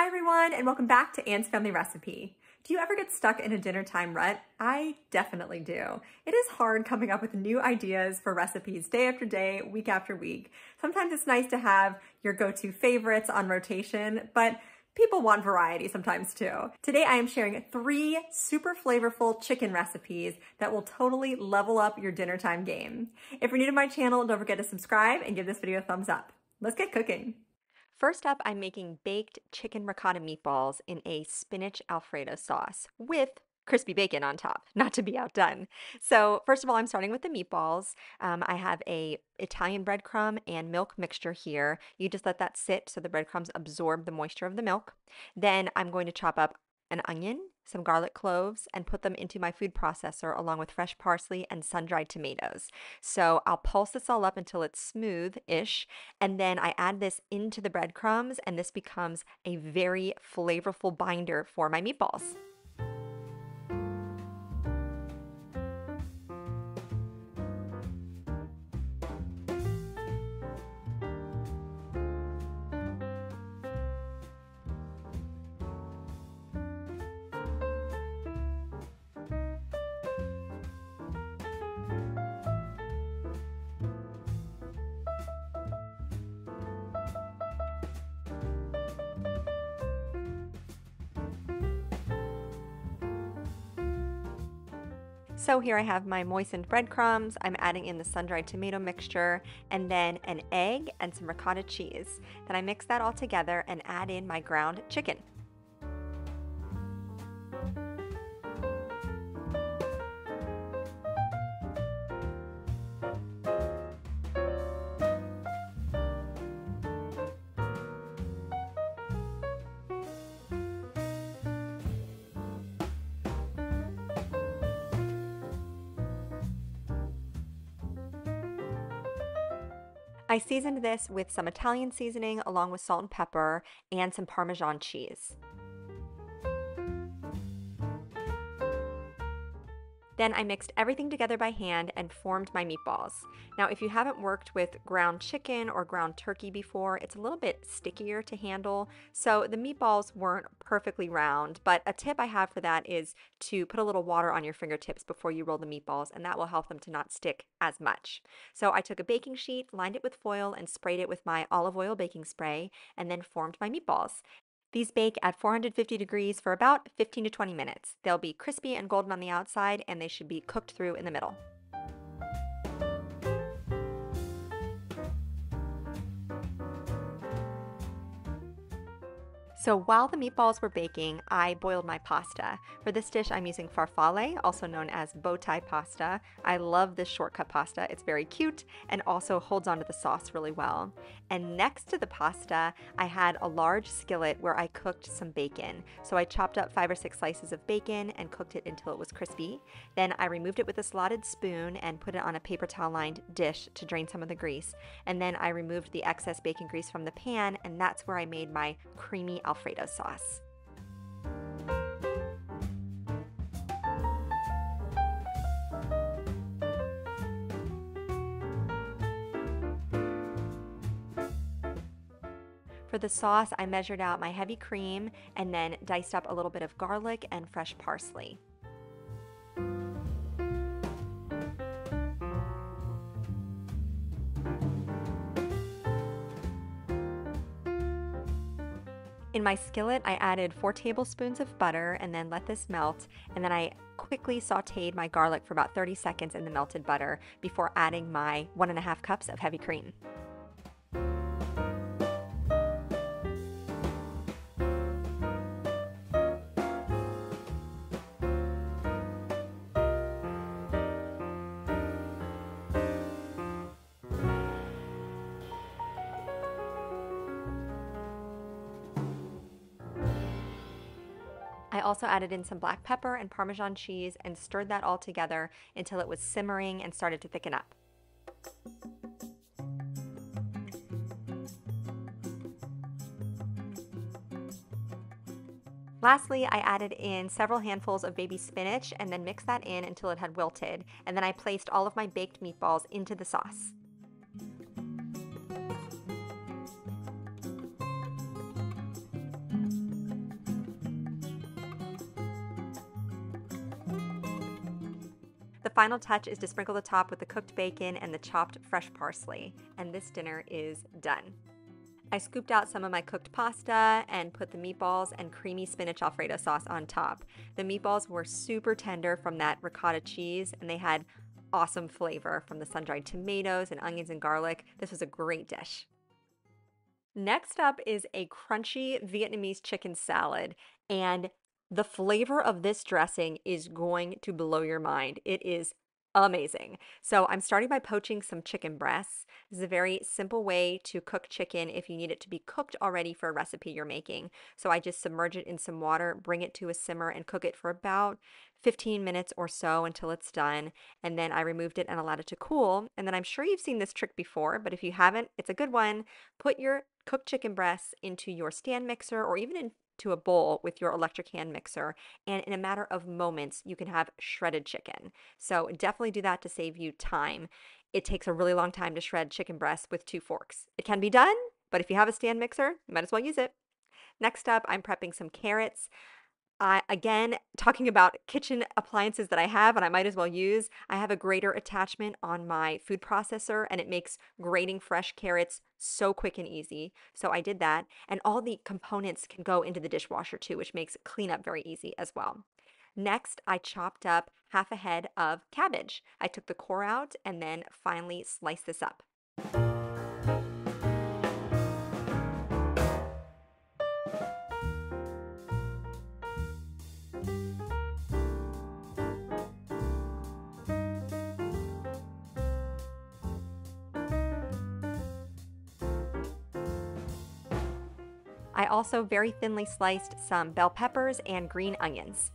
Hi everyone, and welcome back to Anne's Family Recipe. Do you ever get stuck in a dinner time rut? I definitely do. It is hard coming up with new ideas for recipes day after day, week after week. Sometimes it's nice to have your go-to favorites on rotation, but people want variety sometimes too. Today I am sharing 3 super flavorful chicken recipes that will totally level up your dinner time game. If you're new to my channel, don't forget to subscribe and give this video a thumbs up. Let's get cooking. First up, I'm making baked chicken ricotta meatballs in a spinach Alfredo sauce with crispy bacon on top, not to be outdone. So first of all, I'm starting with the meatballs. I have a Italian breadcrumb and milk mixture here. You just let that sit so the breadcrumbs absorb the moisture of the milk. Then I'm going to chop up an onion, some garlic cloves, and put them into my food processor along with fresh parsley and sun-dried tomatoes. So I'll pulse this all up until it's smooth-ish, and then I add this into the breadcrumbs, and this becomes a very flavorful binder for my meatballs. So here I have my moistened breadcrumbs, I'm adding in the sun-dried tomato mixture, and then an egg and some ricotta cheese. Then I mix that all together and add in my ground chicken. I seasoned this with some Italian seasoning along with salt and pepper and some Parmesan cheese. Then I mixed everything together by hand and formed my meatballs. Now, if you haven't worked with ground chicken or ground turkey before, it's a little bit stickier to handle. So the meatballs weren't perfectly round, but a tip I have for that is to put a little water on your fingertips before you roll the meatballs, and that will help them to not stick as much. So I took a baking sheet, lined it with foil, and sprayed it with my olive oil baking spray, and then formed my meatballs. These bake at 450 degrees for about 15 to 20 minutes. They'll be crispy and golden on the outside, and they should be cooked through in the middle. So while the meatballs were baking, I boiled my pasta. For this dish, I'm using farfalle, also known as bow tie pasta. I love this shortcut pasta. It's very cute and also holds onto the sauce really well. And next to the pasta, I had a large skillet where I cooked some bacon. So I chopped up 5 or 6 slices of bacon and cooked it until it was crispy. Then I removed it with a slotted spoon and put it on a paper towel lined dish to drain some of the grease. And then I removed the excess bacon grease from the pan, and that's where I made my creamy Alfredo sauce. For the sauce, I measured out my heavy cream and then diced up a little bit of garlic and fresh parsley. In my skillet, I added 4 tablespoons of butter and then let this melt, and then I quickly sautéed my garlic for about 30 seconds in the melted butter before adding my 1.5 cups of heavy cream. I also added in some black pepper and Parmesan cheese and stirred that all together until it was simmering and started to thicken up. Lastly, I added in several handfuls of baby spinach and then mixed that in until it had wilted, and then I placed all of my baked meatballs into the sauce. The final touch is to sprinkle the top with the cooked bacon and the chopped fresh parsley, and this dinner is done. I scooped out some of my cooked pasta and put the meatballs and creamy spinach Alfredo sauce on top. The meatballs were super tender from that ricotta cheese, and they had awesome flavor from the sun-dried tomatoes and onions and garlic. This was a great dish. Next up is a crunchy Vietnamese chicken salad, and the flavor of this dressing is going to blow your mind. It is amazing. So I'm starting by poaching some chicken breasts. This is a very simple way to cook chicken if you need it to be cooked already for a recipe you're making. So I just submerge it in some water, bring it to a simmer, and cook it for about 15 minutes or so until it's done. And then I removed it and allowed it to cool. And then I'm sure you've seen this trick before, but if you haven't, it's a good one. Put your cooked chicken breasts into your stand mixer or even into a bowl with your electric hand mixer, and in a matter of moments you can have shredded chicken. So definitely do that to save you time. It takes a really long time to shred chicken breasts with 2 forks. It can be done, but if you have a stand mixer, you might as well use it. Next up, I'm prepping some carrots. Again, talking about kitchen appliances that I have and I might as well use, I have a grater attachment on my food processor, and it makes grating fresh carrots so quick and easy. So I did that, and all the components can go into the dishwasher too, which makes cleanup very easy as well. Next, I chopped up half a head of cabbage. I took the core out and then finally sliced this up. I also very thinly sliced some bell peppers and green onions.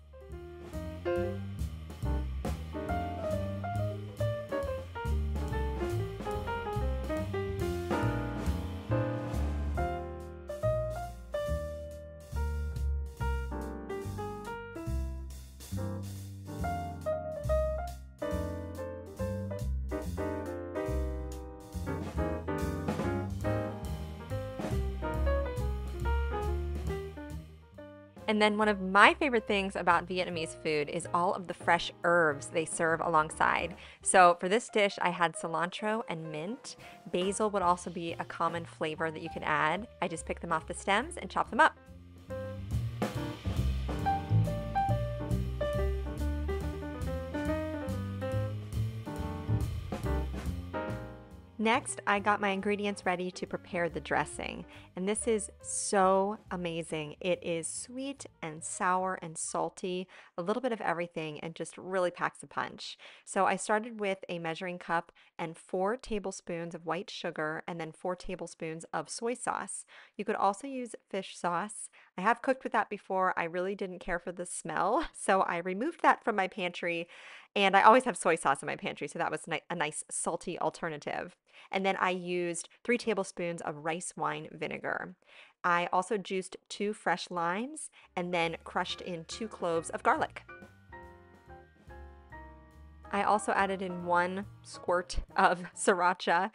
And then one of my favorite things about Vietnamese food is all of the fresh herbs they serve alongside. So for this dish, I had cilantro and mint. Basil would also be a common flavor that you could add. I just picked them off the stems and chopped them up. Next, I got my ingredients ready to prepare the dressing, and this is so amazing. It is sweet and sour and salty, a little bit of everything, and just really packs a punch. So I started with a measuring cup and 4 tablespoons of white sugar and then 4 tablespoons of soy sauce. You could also use fish sauce. I have cooked with that before. I really didn't care for the smell, so I removed that from my pantry, and I always have soy sauce in my pantry, so that was a nice salty alternative. And then I used 3 tablespoons of rice wine vinegar. I also juiced 2 fresh limes and then crushed in 2 cloves of garlic. I also added in 1 squirt of sriracha,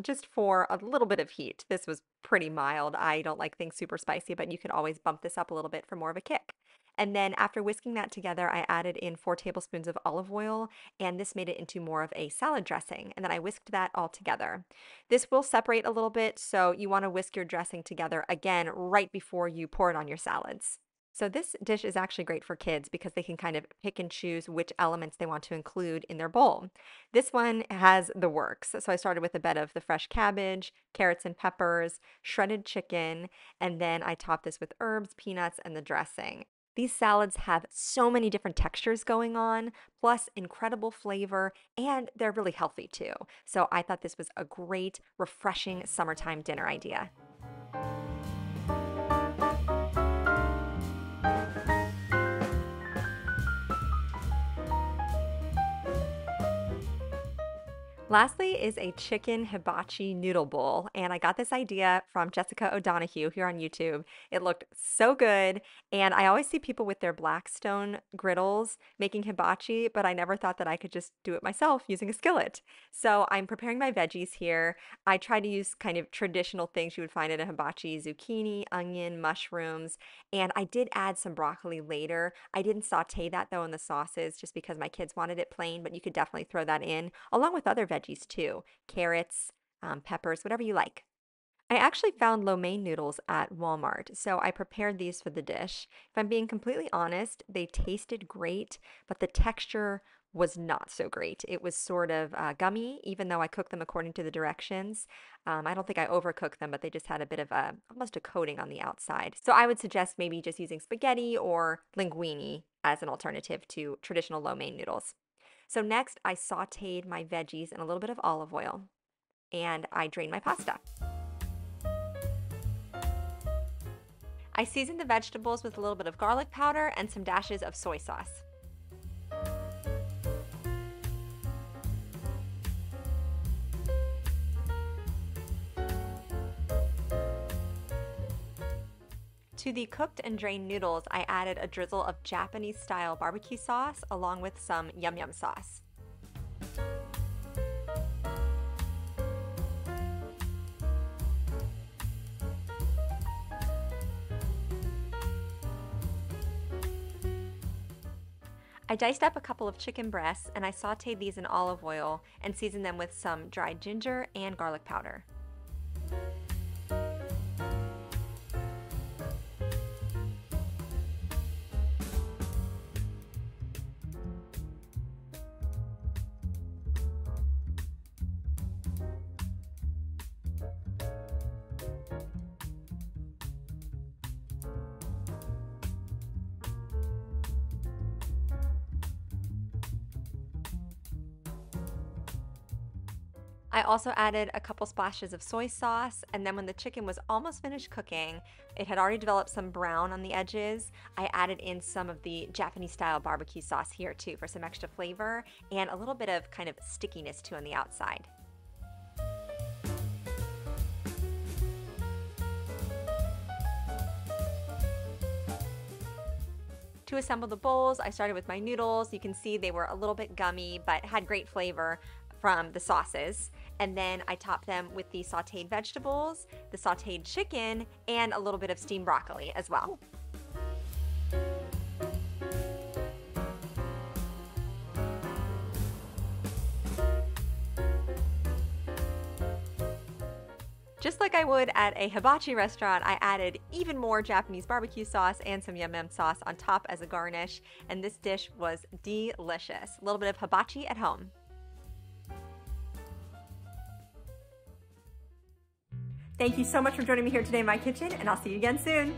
just for a little bit of heat. This was pretty mild. I don't like things super spicy, but you can always bump this up a little bit for more of a kick. And then after whisking that together, I added in 4 tablespoons of olive oil, and this made it into more of a salad dressing. And then I whisked that all together. This will separate a little bit, so you want to whisk your dressing together again right before you pour it on your salads. So this dish is actually great for kids because they can kind of pick and choose which elements they want to include in their bowl. This one has the works. So I started with a bed of the fresh cabbage, carrots and peppers, shredded chicken, and then I topped this with herbs, peanuts, and the dressing. These salads have so many different textures going on, plus incredible flavor, and they're really healthy too. So I thought this was a great, refreshing summertime dinner idea. Lastly is a chicken hibachi noodle bowl, and I got this idea from Jessica O'Donoghue here on YouTube. It looked so good, and I always see people with their Blackstone griddles making hibachi, but I never thought that I could just do it myself using a skillet. So I'm preparing my veggies here. I try to use kind of traditional things you would find in a hibachi: zucchini, onion, mushrooms, and I did add some broccoli later. I didn't saute that though in the sauces just because my kids wanted it plain, but you could definitely throw that in along with other veggies too: carrots, peppers, whatever you like. I actually found lo mein noodles at Walmart, so I prepared these for the dish. If I'm being completely honest, they tasted great, but the texture was not so great. It was sort of gummy, even though I cooked them according to the directions. I don't think I overcooked them, but they just had a bit of almost a coating on the outside. So I would suggest maybe just using spaghetti or linguine as an alternative to traditional lo mein noodles. So next, I sauteed my veggies in a little bit of olive oil, and I drained my pasta. I seasoned the vegetables with a little bit of garlic powder and some dashes of soy sauce. To the cooked and drained noodles, I added a drizzle of Japanese-style barbecue sauce along with some yum yum sauce. I diced up a couple of chicken breasts and I sauteed these in olive oil and seasoned them with some dried ginger and garlic powder. I also added a couple splashes of soy sauce, and then when the chicken was almost finished cooking, it had already developed some brown on the edges. I added in some of the Japanese style barbecue sauce here too for some extra flavor and a little bit of kind of stickiness too on the outside. To assemble the bowls, I started with my noodles. You can see they were a little bit gummy, but had great flavor from the sauces. And then I topped them with the sauteed vegetables, the sauteed chicken, and a little bit of steamed broccoli as well. Just like I would at a hibachi restaurant, I added even more Japanese barbecue sauce and some yum yum sauce on top as a garnish, and this dish was delicious. A little bit of hibachi at home. Thank you so much for joining me here today in my kitchen, and I'll see you again soon.